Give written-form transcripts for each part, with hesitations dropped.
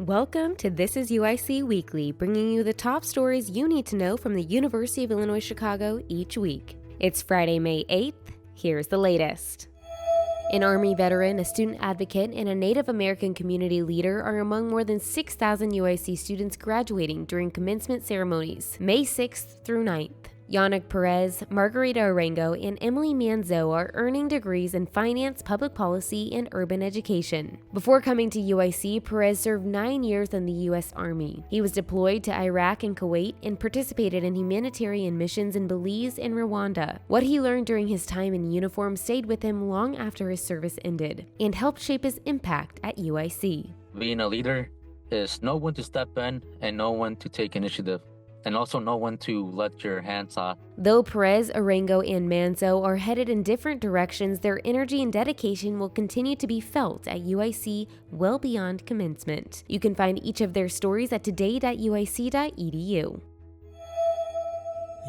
Welcome to This is UIC Weekly, bringing you the top stories you need to know from the University of Illinois Chicago each week. It's Friday, May 8th. Here's the latest. An Army veteran, a student advocate, and a Native American community leader are among more than 6,000 UIC students graduating during commencement ceremonies, May 6th through 9th. Yannick Perez, Margarita Arango, and Emily Manzo are earning degrees in finance, public policy, and urban education. Before coming to UIC, Perez served 9 years in the U.S. Army. He was deployed to Iraq and Kuwait and participated in humanitarian missions in Belize and Rwanda. What he learned during his time in uniform stayed with him long after his service ended and helped shape his impact at UIC. Being a leader is know when to step in and know when to take initiative, and also know when to let your hands off. Though Perez, Arango, and Manzo are headed in different directions, their energy and dedication will continue to be felt at UIC well beyond commencement. You can find each of their stories at today.uic.edu.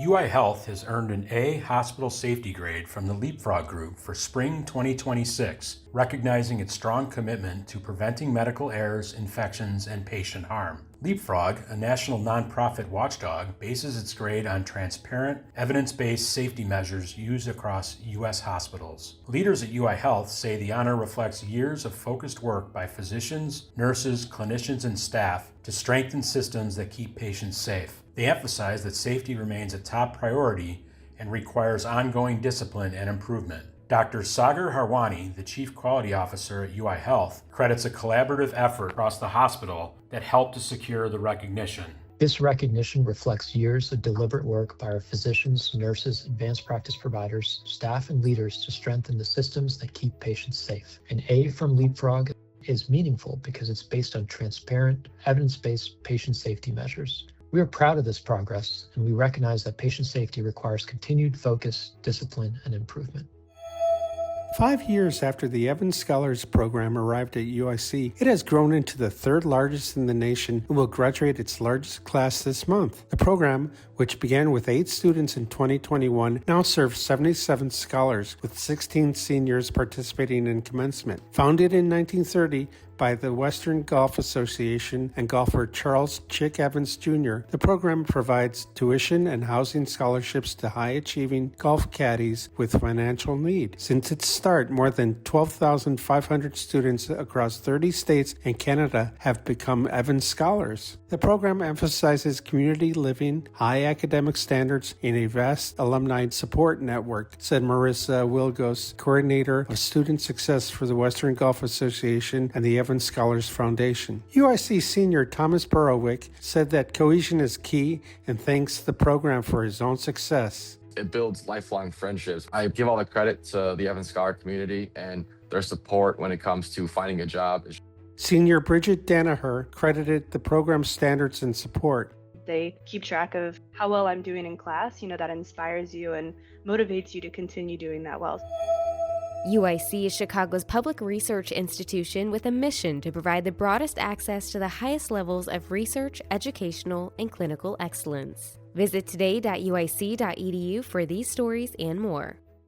UI Health has earned an A hospital safety grade from the Leapfrog Group for spring 2026, recognizing its strong commitment to preventing medical errors, infections, and patient harm. Leapfrog, a national nonprofit watchdog, bases its grade on transparent, evidence-based safety measures used across U.S. hospitals. Leaders at UI Health say the honor reflects years of focused work by physicians, nurses, clinicians, and staff to strengthen systems that keep patients safe. They emphasize that safety remains a top priority and requires ongoing discipline and improvement. Dr. Sagar Harwani, the Chief Quality Officer at UI Health, credits a collaborative effort across the hospital that helped to secure the recognition. This recognition reflects years of deliberate work by our physicians, nurses, advanced practice providers, staff, and leaders to strengthen the systems that keep patients safe. An A from Leapfrog is meaningful because it's based on transparent, evidence-based patient safety measures. We are proud of this progress, and we recognize that patient safety requires continued focus, discipline, and improvement. 5 years after the Evans Scholars Program arrived at UIC, it has grown into the third largest in the nation and will graduate its largest class this month. The program, which began with 8 students in 2021, now serves 77 scholars, with 16 seniors participating in commencement. Founded in 1930 by the Western Golf Association and golfer Charles Chick Evans Jr., the program provides tuition and housing scholarships to high-achieving golf caddies with financial need. Since its start, more than 12,500 students across 30 states and Canada have become Evans Scholars. The program emphasizes community living, high academic standards, and a vast alumni support network, said Marissa Wilgos, coordinator of student success for the Western Golf Association and the Evans Scholars Foundation. UIC senior Thomas Borowick said that cohesion is key and thanks the program for his own success. It builds lifelong friendships. I give all the credit to the Evans Scholar community and their support when it comes to finding a job. Senior Bridget Danaher credited the program's standards and support. They keep track of how well I'm doing in class. That inspires you and motivates you to continue doing that well. UIC is Chicago's public research institution with a mission to provide the broadest access to the highest levels of research, educational, and clinical excellence. Visit today.uic.edu for these stories and more.